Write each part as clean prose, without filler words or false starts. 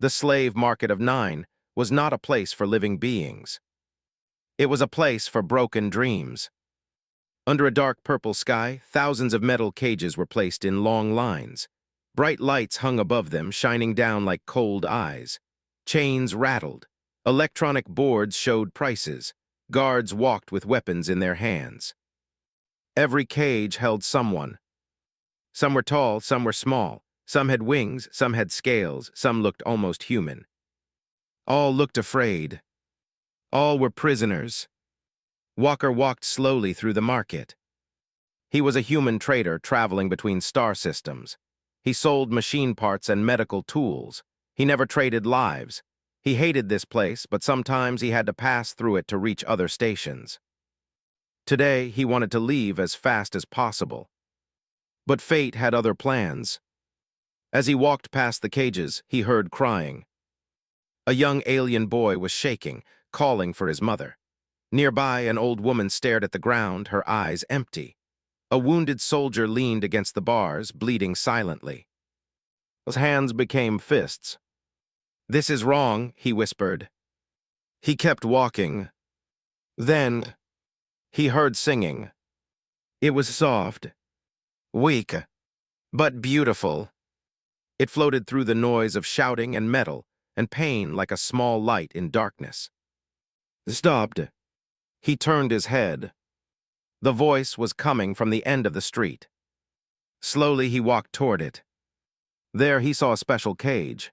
The slave market of Nine was not a place for living beings. It was a place for broken dreams. Under a dark purple sky, thousands of metal cages were placed in long lines. Bright lights hung above them, shining down like cold eyes. Chains rattled. Electronic boards showed prices. Guards walked with weapons in their hands. Every cage held someone. Some were tall, some were small. Some had wings, some had scales, some looked almost human. All looked afraid. All were prisoners. Walker walked slowly through the market. He was a human trader traveling between star systems. He sold machine parts and medical tools. He never traded lives. He hated this place, but sometimes he had to pass through it to reach other stations. Today, he wanted to leave as fast as possible. But fate had other plans. As he walked past the cages, he heard crying. A young alien boy was shaking, calling for his mother. Nearby, an old woman stared at the ground, her eyes empty. A wounded soldier leaned against the bars, bleeding silently. His hands became fists. "This is wrong," he whispered. He kept walking. Then, he heard singing. It was soft, weak, but beautiful. It floated through the noise of shouting and metal, and pain like a small light in darkness. Stopped. He turned his head. The voice was coming from the end of the street. Slowly he walked toward it. There he saw a special cage.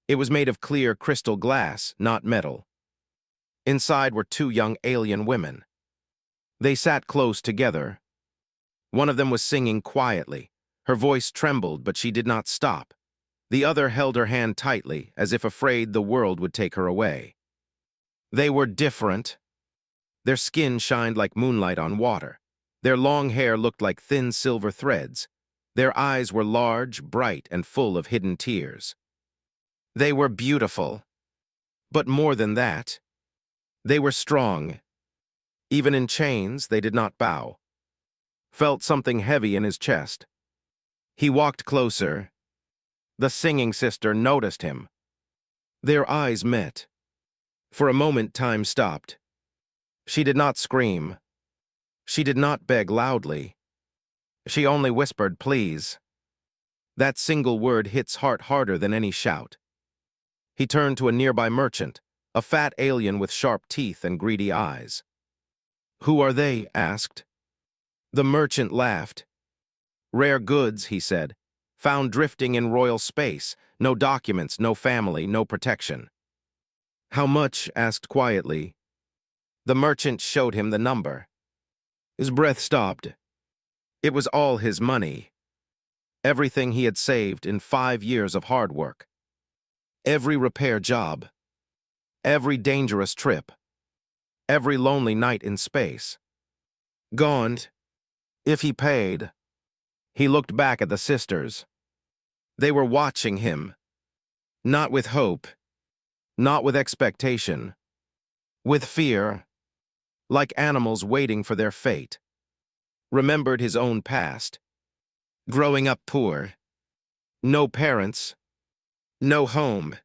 It was made of clear crystal glass, not metal. Inside were two young alien women. They sat close together. One of them was singing quietly. Her voice trembled, but she did not stop. The other held her hand tightly, as if afraid the world would take her away. They were different. Their skin shined like moonlight on water. Their long hair looked like thin silver threads. Their eyes were large, bright, and full of hidden tears. They were beautiful. But more than that, they were strong. Even in chains, they did not bow. Felt something heavy in his chest. He walked closer. The singing sister noticed him. Their eyes met. For a moment, time stopped. She did not scream. She did not beg loudly. She only whispered, "Please." That single word hits heart harder than any shout. He turned to a nearby merchant, a fat alien with sharp teeth and greedy eyes. "Who are they?" asked. The merchant laughed. "Rare goods," he said, "found drifting in royal space. No documents, no family, no protection." "How much?" asked quietly. The merchant showed him the number. His breath stopped. It was all his money. Everything he had saved in 5 years of hard work. Every repair job. Every dangerous trip. Every lonely night in space. Gone. If he paid. He looked back at the sisters. They were watching him. Not with hope. Not with expectation. With fear. Like animals waiting for their fate. Remembered his own past. Growing up poor. No parents. No home.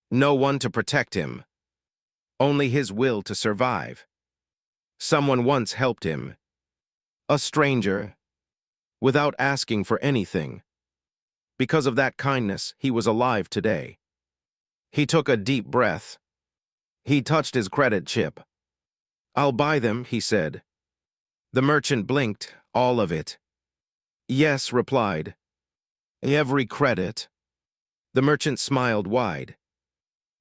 No one to protect him. Only his will to survive. Someone once helped him. A stranger. Without asking for anything. Because of that kindness, he was alive today. He took a deep breath. He touched his credit chip. "I'll buy them," he said. The merchant blinked, all of it. "Yes," replied. "Every credit." The merchant smiled wide.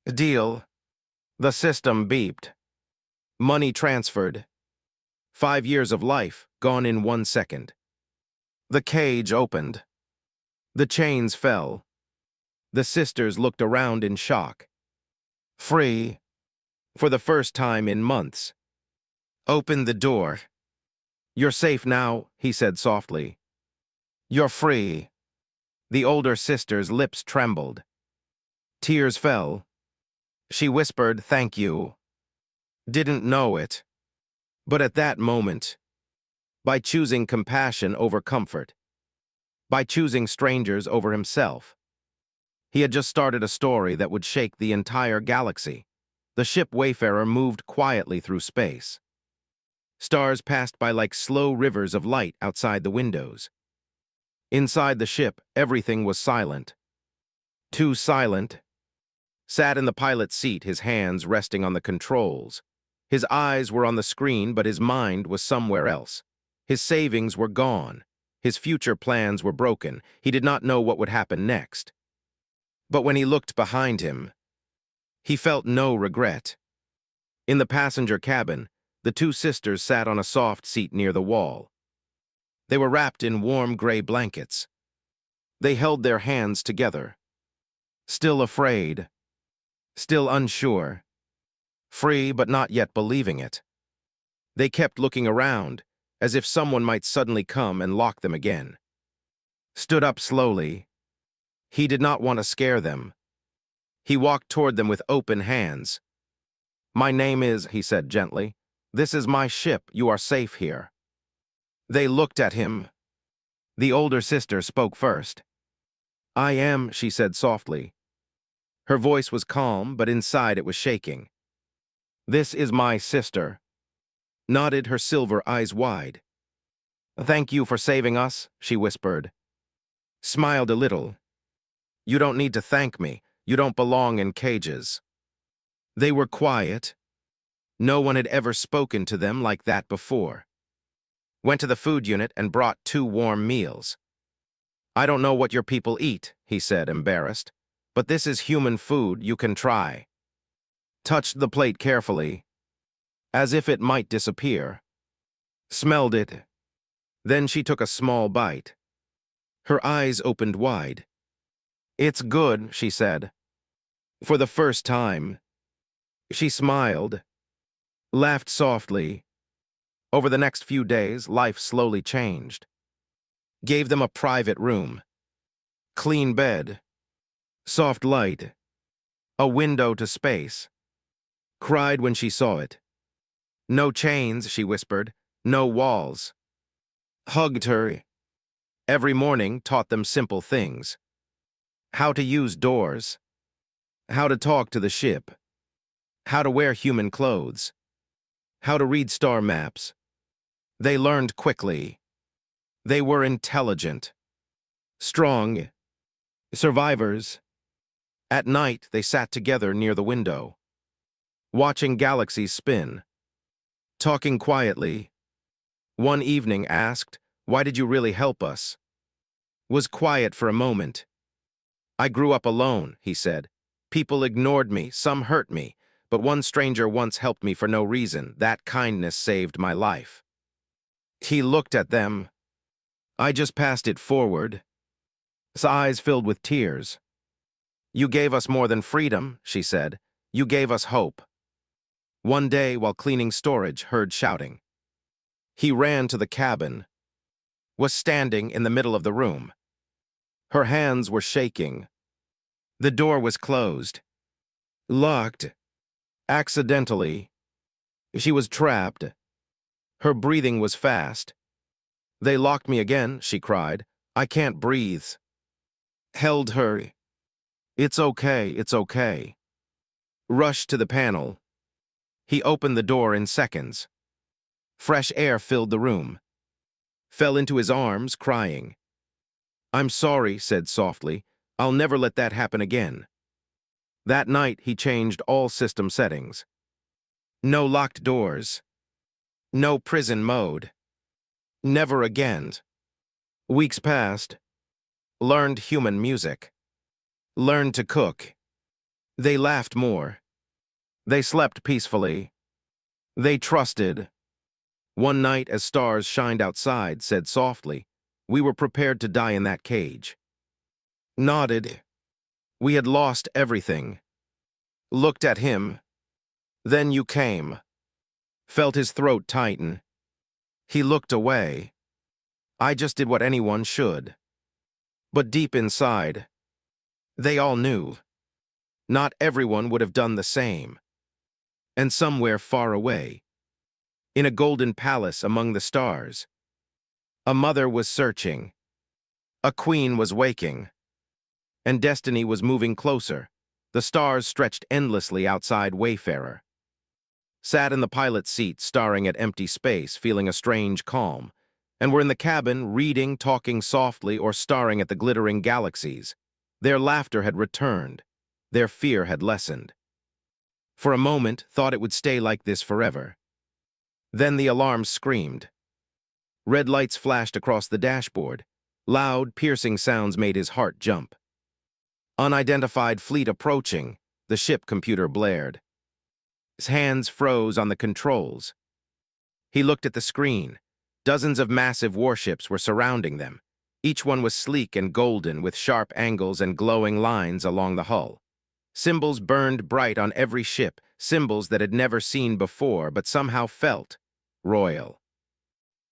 "Deal." The system beeped. Money transferred. 5 years of life, gone in 1 second. The cage opened. The chains fell. The sisters looked around in shock. Free. For the first time in months. "Open the door." "You're safe now," he said softly. "You're free." The older sister's lips trembled. Tears fell. She whispered, "Thank you." Didn't know it. But at that moment, by choosing compassion over comfort, by choosing strangers over himself, He had just started a story that would shake the entire galaxy. The ship Wayfarer moved quietly through space. Stars passed by like slow rivers of light outside the windows. Inside the ship, everything was silent. Too silent. Sat in the pilot's seat, his hands resting on the controls. His eyes were on the screen, but his mind was somewhere else. His savings were gone. His future plans were broken. He did not know what would happen next. But when he looked behind him, he felt no regret. In the passenger cabin, the two sisters sat on a soft seat near the wall. They were wrapped in warm gray blankets. They held their hands together. Still afraid. Still unsure. Free, but not yet believing it. They kept looking around, as if someone might suddenly come and lock them again. Stood up slowly. He did not want to scare them. He walked toward them with open hands. "My name is," he said gently. "This is my ship. You are safe here." They looked at him. The older sister spoke first. "I am," she said softly. Her voice was calm, but inside it was shaking. "This is my sister." Nodded, her silver eyes wide. "Thank you for saving us," she whispered. Smiled a little. "You don't need to thank me. You don't belong in cages." They were quiet. No one had ever spoken to them like that before. Went to the food unit and brought 2 warm meals. "I don't know what your people eat," he said, embarrassed, "but this is human food. You can try." Touched the plate carefully, as if it might disappear. Smelled it. Then she took a small bite. Her eyes opened wide. "It's good," she said. For the first time. She smiled. Laughed softly. Over the next few days, life slowly changed. Gave them a private room. Clean bed. Soft light. A window to space. Cried when she saw it. "No chains," she whispered. "No walls." Hugged her. Every morning taught them simple things. How to use doors. How to talk to the ship. How to wear human clothes. How to read star maps. They learned quickly. They were intelligent. Strong. Survivors. At night, they sat together near the window, watching galaxies spin. Talking quietly. One evening asked, "Why did you really help us?" Was quiet for a moment. "I grew up alone," he said. "People ignored me, some hurt me, but one stranger once helped me for no reason. That kindness saved my life." He looked at them. "I just passed it forward." His eyes filled with tears. "You gave us more than freedom," she said. "You gave us hope." One day, while cleaning storage, heard shouting. He ran to the cabin. Was standing in the middle of the room. Her hands were shaking. The door was closed. Locked. Accidentally. She was trapped. Her breathing was fast. "They locked me again," she cried. "I can't breathe." Held her. "It's okay, it's okay." Rushed to the panel. He opened the door in seconds. Fresh air filled the room. Fell into his arms, crying. "I'm sorry," said softly. "I'll never let that happen again." That night, he changed all system settings. No locked doors. No prison mode. Never again. Weeks passed. Learned human music. Learned to cook. They laughed more. They slept peacefully. They trusted. One night, as stars shined outside, said softly, "We were prepared to die in that cage." Nodded. We had lost everything. Looked at him. "Then you came." Felt his throat tighten. He looked away. "I just did what anyone should." But deep inside, they all knew. Not everyone would have done the same. And somewhere far away, in a golden palace among the stars, a mother was searching. A queen was waking. And destiny was moving closer. The stars stretched endlessly outside Wayfarer. Sat in the pilot's seat, staring at empty space, feeling a strange calm, and were in the cabin, reading, talking softly, or staring at the glittering galaxies. Their laughter had returned. Their fear had lessened. For a moment, thought it would stay like this forever. Then the alarm screamed. Red lights flashed across the dashboard. Loud, piercing sounds made his heart jump. Unidentified fleet approaching, the ship computer blared. His hands froze on the controls. He looked at the screen. Dozens of massive warships were surrounding them. Each one was sleek and golden, with sharp angles and glowing lines along the hull. Symbols burned bright on every ship, symbols that had never seen before but somehow felt royal.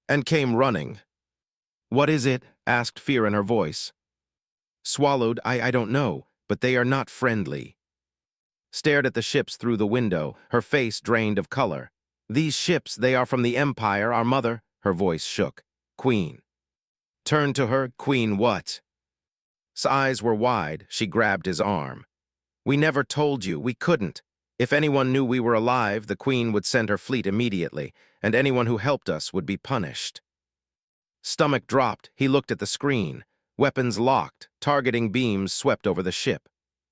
And came running. "What is it?" asked fear in her voice. Swallowed, I don't know, but they are not friendly. Stared at the ships through the window, her face drained of color. "These ships, they are from the Empire, our mother," her voice shook. "Queen." Turned to her, "Queen what?" His eyes were wide, she grabbed his arm. "We never told you, we couldn't. If anyone knew we were alive, the Queen would send her fleet immediately, and anyone who helped us would be punished." Stomach dropped, he looked at the screen. Weapons locked, targeting beams swept over the ship.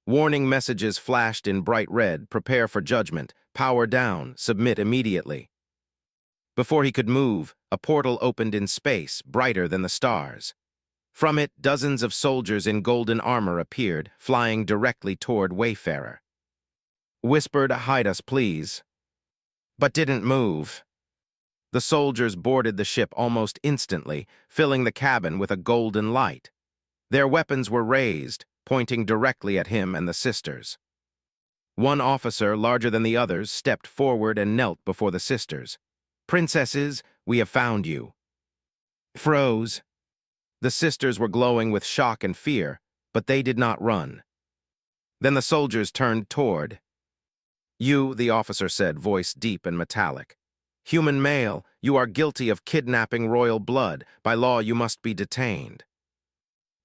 Warning messages flashed in bright red: prepare for judgment, power down, submit immediately. Before he could move, a portal opened in space, brighter than the stars. From it, dozens of soldiers in golden armor appeared, flying directly toward Wayfarer. Whispered, "Hide us, please," but didn't move. The soldiers boarded the ship almost instantly, filling the cabin with a golden light. Their weapons were raised, pointing directly at him and the sisters. One officer, larger than the others, stepped forward and knelt before the sisters. "Princesses, we have found you." Froze. The sisters were glowing with shock and fear, but they did not run. Then the soldiers turned toward. "You," the officer said, voice deep and metallic. "Human male, you are guilty of kidnapping royal blood. By law, you must be detained."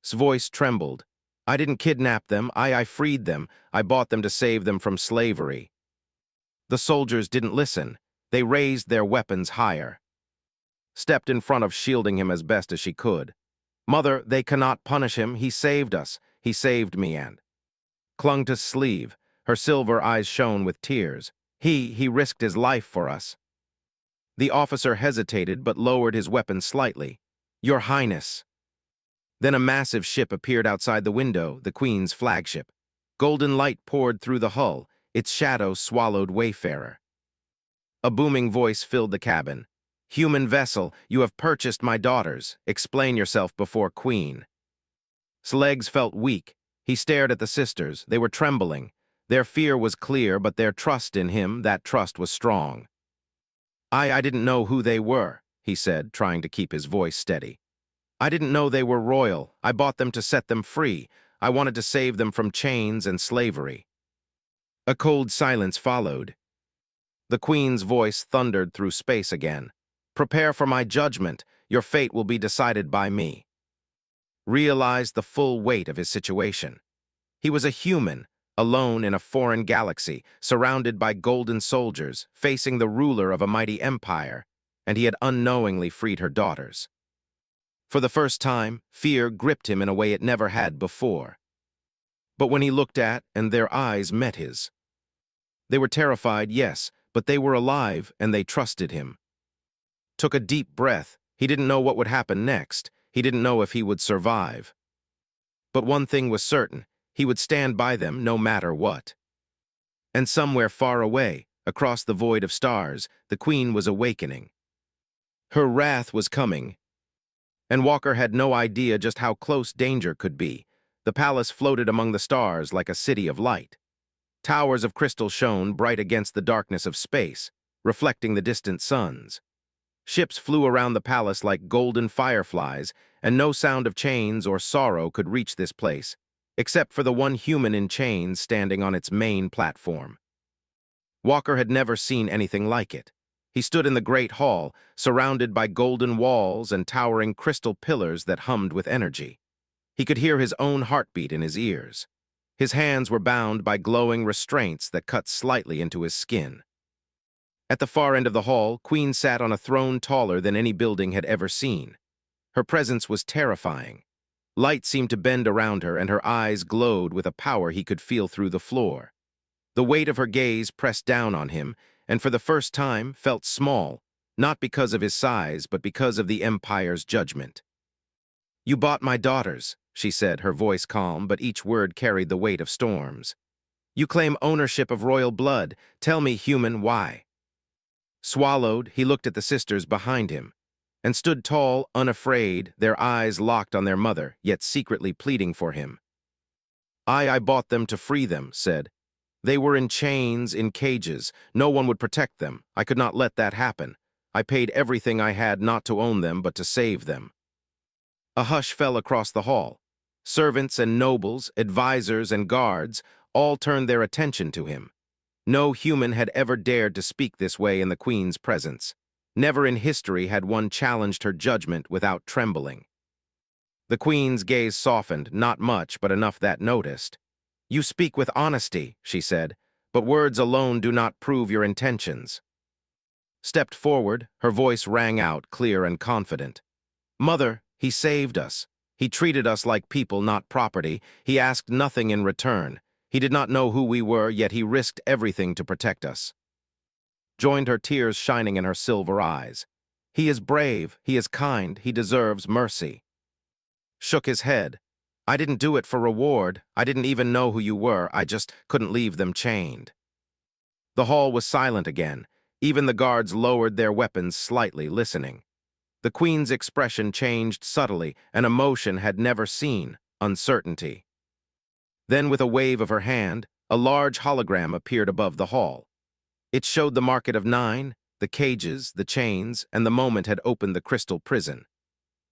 His voice trembled. "I didn't kidnap them. I freed them. I bought them to save them from slavery." The soldiers didn't listen. They raised their weapons higher. Stepped in front of, shielding him as best as she could. "Mother, they cannot punish him. He saved us. He saved me," and clung to his sleeve. Her silver eyes shone with tears. He risked his life for us." The officer hesitated but lowered his weapon slightly. "Your Highness." Then a massive ship appeared outside the window, the Queen's flagship. Golden light poured through the hull. Its shadow swallowed Wayfarer. A booming voice filled the cabin. "Human vessel, you have purchased my daughters. Explain yourself before Queen." His legs felt weak. He stared at the sisters. They were trembling. Their fear was clear, but their trust in him, that trust was strong. I didn't know who they were," he said, trying to keep his voice steady. "I didn't know they were royal. I bought them to set them free. I wanted to save them from chains and slavery." A cold silence followed. The Queen's voice thundered through space again. "Prepare for my judgment. Your fate will be decided by me." Realized the full weight of his situation. He was a human, alone in a foreign galaxy, surrounded by golden soldiers, facing the ruler of a mighty empire, and he had unknowingly freed her daughters. For the first time, fear gripped him in a way it never had before. But when he looked at, and their eyes met his. They were terrified, yes, but they were alive, and they trusted him. Took a deep breath. He didn't know what would happen next. He didn't know if he would survive. But one thing was certain. He would stand by them no matter what. And somewhere far away, across the void of stars, the Queen was awakening. Her wrath was coming. And Walker had no idea just how close danger could be. The palace floated among the stars like a city of light. Towers of crystal shone bright against the darkness of space, reflecting the distant suns. Ships flew around the palace like golden fireflies, and no sound of chains or sorrow could reach this place, except for the one human in chains standing on its main platform. Walker had never seen anything like it. He stood in the great hall, surrounded by golden walls and towering crystal pillars that hummed with energy. He could hear his own heartbeat in his ears. His hands were bound by glowing restraints that cut slightly into his skin. At the far end of the hall, Queen sat on a throne taller than any building had ever seen. Her presence was terrifying. Light seemed to bend around her, and her eyes glowed with a power he could feel through the floor. The weight of her gaze pressed down on him, and for the first time felt small, not because of his size, but because of the Empire's judgment. "You bought my daughters," she said, her voice calm, but each word carried the weight of storms. "You claim ownership of royal blood. Tell me, human, why?" Swallowed, he looked at the sisters behind him, and stood tall, unafraid, their eyes locked on their mother, yet secretly pleading for him. I bought them to free them," said. "They were in chains, in cages. No one would protect them. I could not let that happen. I paid everything I had not to own them, but to save them." A hush fell across the hall. Servants and nobles, advisors and guards, all turned their attention to him. No human had ever dared to speak this way in the Queen's presence. Never in history had one challenged her judgment without trembling. The Queen's gaze softened, not much, but enough that noticed. "You speak with honesty," she said, "but words alone do not prove your intentions." Stepped forward, her voice rang out, clear and confident. "Mother, he saved us. He treated us like people, not property. He asked nothing in return. He did not know who we were, yet he risked everything to protect us." Joined her tears shining in her silver eyes. "He is brave, he is kind, he deserves mercy." Shook his head. "I didn't do it for reward. I didn't even know who you were. I just couldn't leave them chained." The hall was silent again. Even the guards lowered their weapons slightly, listening. The Queen's expression changed subtly, an emotion had never seen, uncertainty. Then, with a wave of her hand, a large hologram appeared above the hall. It showed the market of 9, the cages, the chains, and the moment had opened the crystal prison.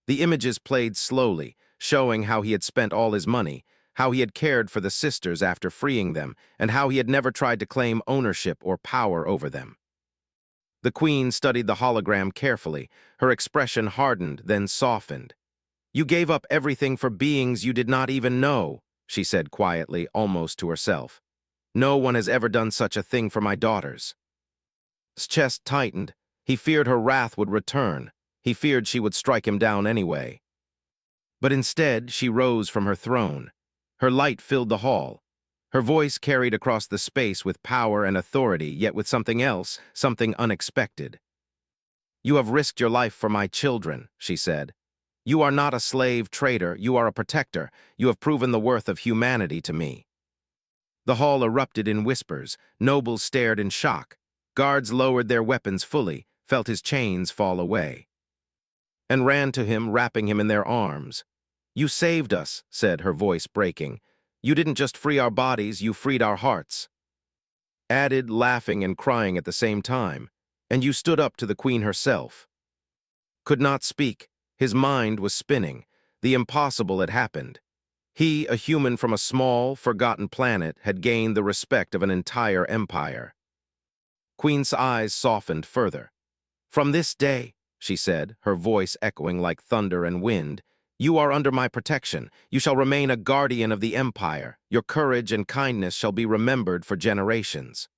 The images played slowly, showing how he had spent all his money, how he had cared for the sisters after freeing them, and how he had never tried to claim ownership or power over them. The Queen studied the hologram carefully. Her expression hardened, then softened. "You gave up everything for beings you did not even know," she said quietly, almost to herself. "No one has ever done such a thing for my daughters." His chest tightened. He feared her wrath would return. He feared she would strike him down anyway. But instead, she rose from her throne. Her light filled the hall. Her voice carried across the space with power and authority, yet with something else, something unexpected. "You have risked your life for my children," she said. "You are not a slave trader, you are a protector. You have proven the worth of humanity to me." The hall erupted in whispers. Nobles stared in shock. Guards lowered their weapons fully, felt his chains fall away, and ran to him, wrapping him in their arms. "You saved us," said, her voice breaking. "You didn't just free our bodies, you freed our hearts." Added, laughing and crying at the same time. "And you stood up to the Queen herself." Could not speak. His mind was spinning. The impossible had happened. He, a human from a small, forgotten planet, had gained the respect of an entire empire. Queen's eyes softened further. "From this day," she said, her voice echoing like thunder and wind, "you are under my protection. You shall remain a guardian of the empire. Your courage and kindness shall be remembered for generations."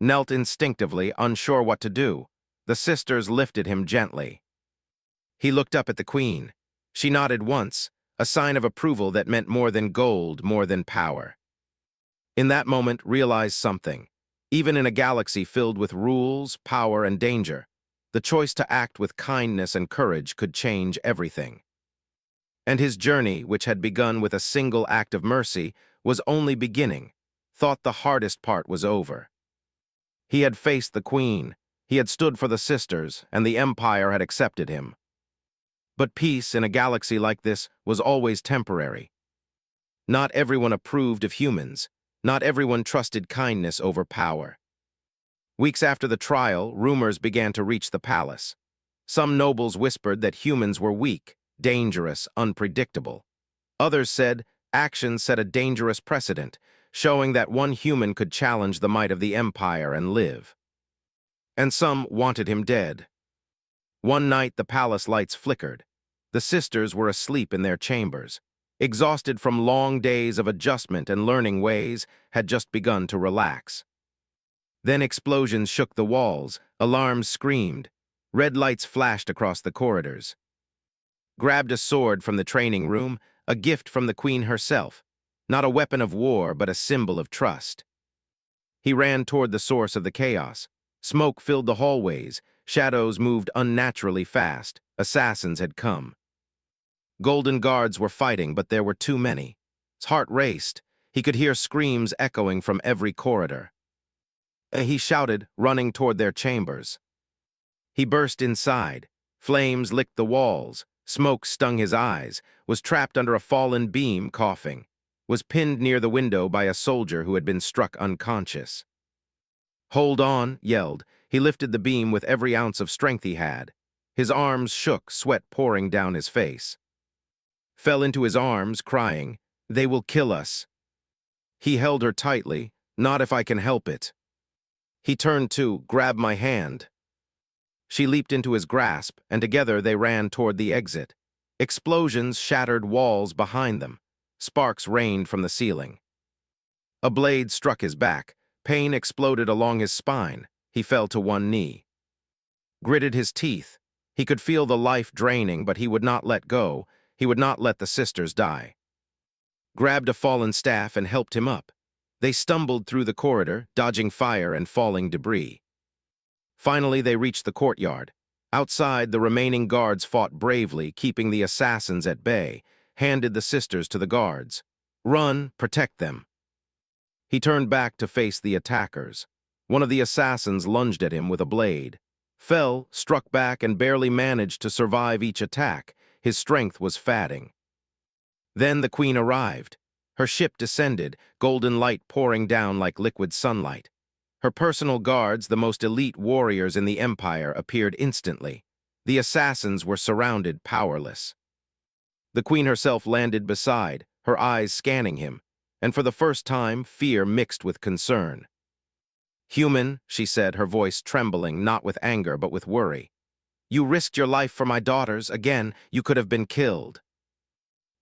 Knelt instinctively, unsure what to do. The sisters lifted him gently. He looked up at the Queen. She nodded once, a sign of approval that meant more than gold, more than power. In that moment, realized something. Even in a galaxy filled with rules, power, and danger, the choice to act with kindness and courage could change everything. And his journey, which had begun with a single act of mercy, was only beginning. Thought the hardest part was over. He had faced the Queen, he had stood for the sisters, and the Empire had accepted him. But peace in a galaxy like this was always temporary. Not everyone approved of humans. Not everyone trusted kindness over power. Weeks after the trial, rumors began to reach the palace. Some nobles whispered that humans were weak, dangerous, unpredictable. Others said actions set a dangerous precedent, showing that one human could challenge the might of the empire and live. And some wanted him dead. One night, the palace lights flickered. The sisters were asleep in their chambers. exhausted from long days of adjustment and learning ways, had just begun to relax. Then explosions shook the walls, alarms screamed, red lights flashed across the corridors. Grabbed a sword from the training room, a gift from the queen herself, not a weapon of war but a symbol of trust. He ran toward the source of the chaos. Smoke filled the hallways, shadows moved unnaturally fast, assassins had come. Golden Guards were fighting, but there were too many. His heart raced. He could hear screams echoing from every corridor. He shouted, running toward their chambers. He burst inside. Flames licked the walls. Smoke stung his eyes. Was trapped under a fallen beam, coughing. Was pinned near the window by a soldier who had been struck unconscious. "Hold on," yelled. He lifted the beam with every ounce of strength he had. His arms shook, sweat pouring down his face. Fell into his arms, crying, "They will kill us." He held her tightly. "Not if I can help it." He turned to, "Grab my hand." She leaped into his grasp, and together they ran toward the exit. Explosions shattered walls behind them. Sparks rained from the ceiling. A blade struck his back. Pain exploded along his spine. He fell to one knee. Gritted his teeth. He could feel the life draining, but he would not let go. He would not let the sisters die. Grabbed a fallen staff and helped him up. They stumbled through the corridor, dodging fire and falling debris. Finally, they reached the courtyard. Outside, the remaining guards fought bravely, keeping the assassins at bay, handed the sisters to the guards. "Run, protect them." He turned back to face the attackers. One of the assassins lunged at him with a blade. Fell, struck back, and barely managed to survive each attack. His strength was fading. Then the queen arrived. Her ship descended, golden light pouring down like liquid sunlight. Her personal guards, the most elite warriors in the empire, appeared instantly. The assassins were surrounded, powerless. The queen herself landed beside, her eyes scanning him, and for the first time, fear mixed with concern. "Human," she said, her voice trembling, not with anger but with worry. "You risked your life for my daughters. Again, you could have been killed."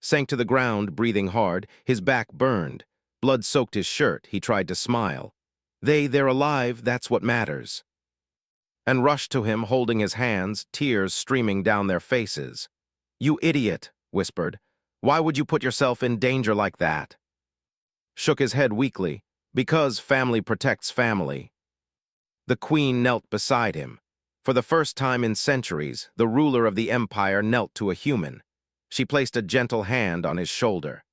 Sank to the ground, breathing hard, his back burned. Blood soaked his shirt. He tried to smile. They're alive, that's what matters." And rushed to him, holding his hands, tears streaming down their faces. "You idiot," whispered. "Why would you put yourself in danger like that?" Shook his head weakly. "Because family protects family." The queen knelt beside him. For the first time in centuries, the ruler of the empire knelt to a human. She placed a gentle hand on his shoulder.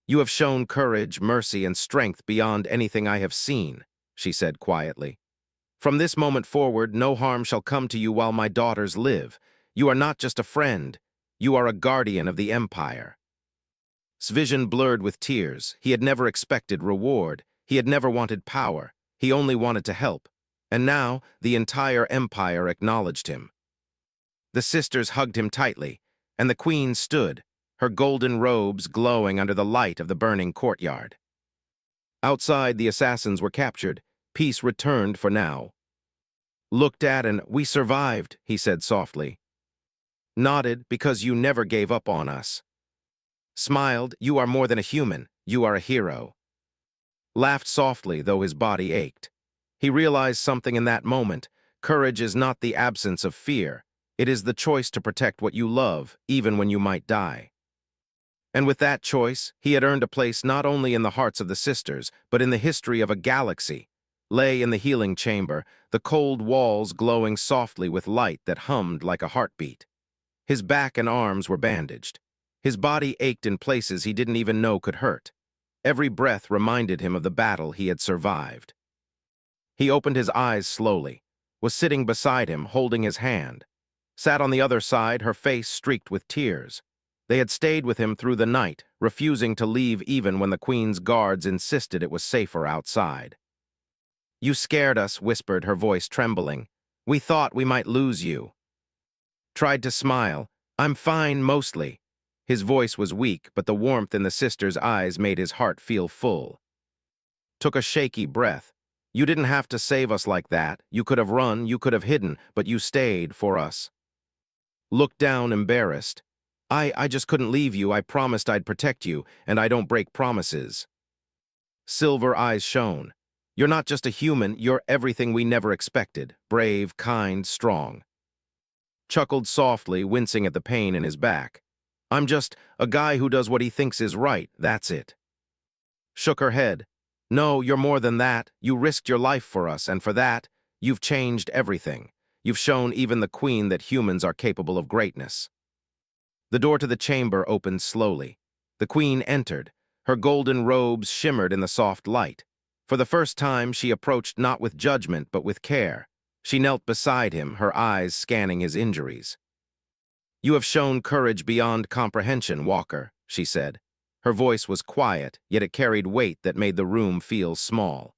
"You have shown courage, mercy, and strength beyond anything I have seen," she said quietly. "From this moment forward, no harm shall come to you while my daughters live. You are not just a friend. You are a guardian of the empire." His vision blurred with tears. He had never expected reward. He had never wanted power. He only wanted to help. And now, the entire empire acknowledged him. The sisters hugged him tightly, and the queen stood, her golden robes glowing under the light of the burning courtyard. Outside, the assassins were captured. Peace returned for now. Looked at and, "We survived," he said softly. Nodded, "Because you never gave up on us." Smiled, "You are more than a human. You are a hero." Laughed softly, though his body ached. He realized something in that moment. Courage is not the absence of fear. It is the choice to protect what you love, even when you might die. And with that choice, he had earned a place not only in the hearts of the sisters, but in the history of a galaxy. Lay in the healing chamber, the cold walls glowing softly with light that hummed like a heartbeat. His back and arms were bandaged. His body ached in places he didn't even know could hurt. Every breath reminded him of the battle he had survived. He opened his eyes slowly, was sitting beside him, holding his hand. Sat on the other side, her face streaked with tears. They had stayed with him through the night, refusing to leave even when the queen's guards insisted it was safer outside. "You scared us," whispered, her voice trembling. "We thought we might lose you." Tried to smile. "I'm fine, mostly." His voice was weak, but the warmth in the sister's eyes made his heart feel full. Took a shaky breath. "You didn't have to save us like that. You could have run, you could have hidden, but you stayed for us." Looked down, embarrassed. I just couldn't leave you. I promised I'd protect you, and I don't break promises. Silver eyes shone. You're not just a human, you're everything we never expected. Brave, kind, strong. Chuckled softly, wincing at the pain in his back. I'm just a guy who does what he thinks is right, that's it. Shook her head. No, you're more than that. You risked your life for us, and for that, you've changed everything. You've shown even the Queen that humans are capable of greatness. The door to the chamber opened slowly. The Queen entered. Her golden robes shimmered in the soft light. For the first time, she approached not with judgment, but with care. She knelt beside him, her eyes scanning his injuries. You have shown courage beyond comprehension, Walker, she said. Her voice was quiet, yet it carried weight that made the room feel small.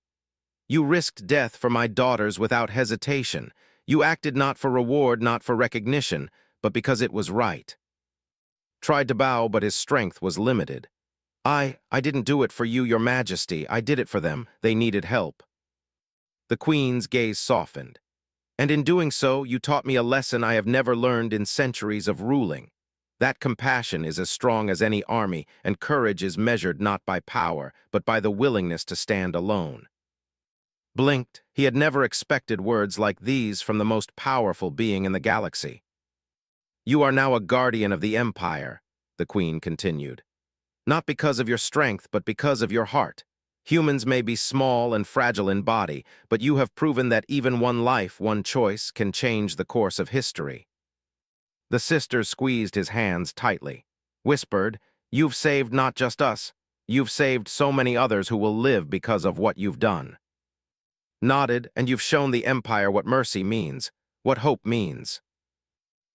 You risked death for my daughters without hesitation. You acted not for reward, not for recognition, but because it was right. Tried to bow, but his strength was limited. I didn't do it for you, your majesty. I did it for them. They needed help. The Queen's gaze softened. And in doing so, you taught me a lesson I have never learned in centuries of ruling. That compassion is as strong as any army, and courage is measured not by power, but by the willingness to stand alone. Blinked, he had never expected words like these from the most powerful being in the galaxy. You are now a guardian of the Empire, the Queen continued. Not because of your strength, but because of your heart. Humans may be small and fragile in body, but you have proven that even one life, one choice, can change the course of history. The sisters squeezed his hands tightly, whispered, You've saved not just us, you've saved so many others who will live because of what you've done. Nodded, and you've shown the Empire what mercy means, what hope means.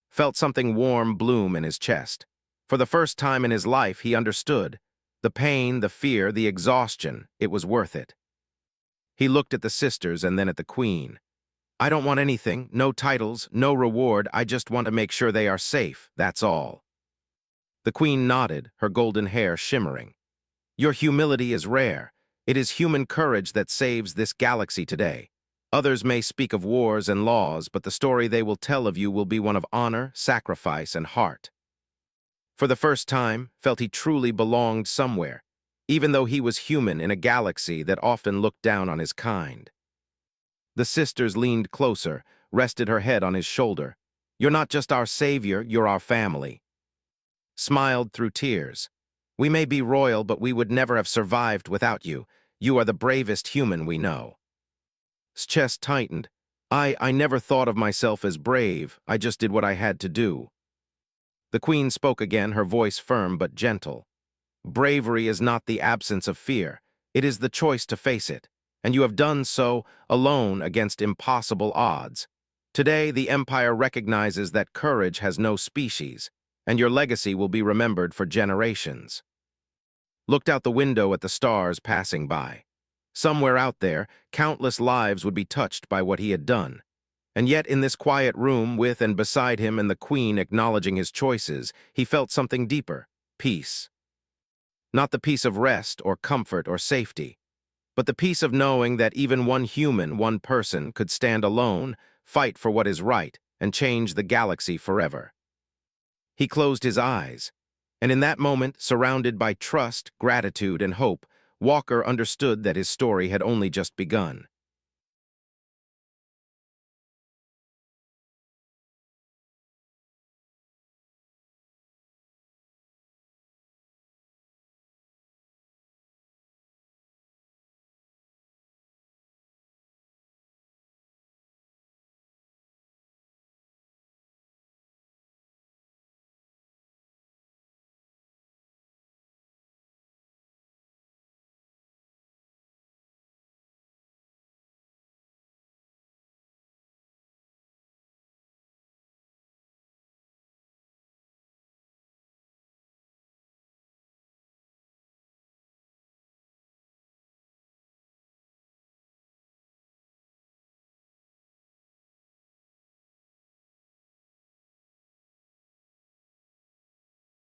Felt something warm bloom in his chest. For the first time in his life, he understood. The pain, the fear, the exhaustion, it was worth it. He looked at the sisters and then at the Queen. I don't want anything, no titles, no reward, I just want to make sure they are safe, that's all. The Queen nodded, her golden hair shimmering. Your humility is rare. It is human courage that saves this galaxy today. Others may speak of wars and laws, but the story they will tell of you will be one of honor, sacrifice, and heart. For the first time, felt he truly belonged somewhere, even though he was human in a galaxy that often looked down on his kind. The sisters leaned closer, rested her head on his shoulder. You're not just our savior, you're our family. Smiled through tears. We may be royal, but we would never have survived without you. You are the bravest human we know. His chest tightened. I never thought of myself as brave, I just did what I had to do. The Queen spoke again, her voice firm but gentle. Bravery is not the absence of fear. It is the choice to face it. And you have done so alone against impossible odds. Today, the Empire recognizes that courage has no species, and your legacy will be remembered for generations. Looked out the window at the stars passing by. Somewhere out there, countless lives would be touched by what he had done. And yet in this quiet room, with and beside him and the Queen acknowledging his choices, he felt something deeper, peace. Not the peace of rest or comfort or safety, but the peace of knowing that even one human, one person, could stand alone, fight for what is right, and change the galaxy forever. He closed his eyes, and in that moment, surrounded by trust, gratitude, and hope, Walker understood that his story had only just begun.